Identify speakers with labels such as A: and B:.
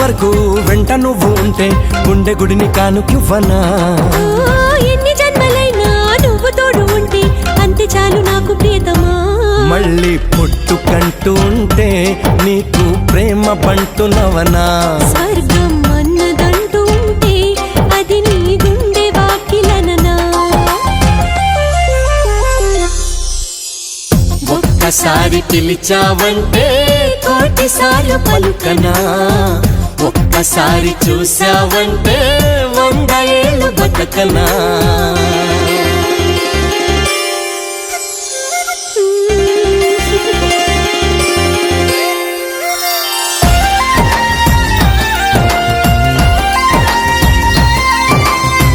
A: వరకు వెంట నువ్వు ఉంటే గుండె గుడిని కానుకివ్వనా.
B: ఎన్ని జన్మలైనా నువ్వు తోడు ఉంటే అంతే చాలు నాకు ప్రియతమా.
A: మళ్ళీ పుట్టుకంటూ ఉంటే నీకు ప్రేమ బంటునవనా.
B: స్వర్గం అన్నదంటూ ఉంటే అది నీ గుండె వాకిలననా.
A: ఒక్కసారి పిలిచావంటే కోటిసార్లు పలుకనా. ఒక్కసారి చూసావంటే 100 ఏళ్ళు బతకనా.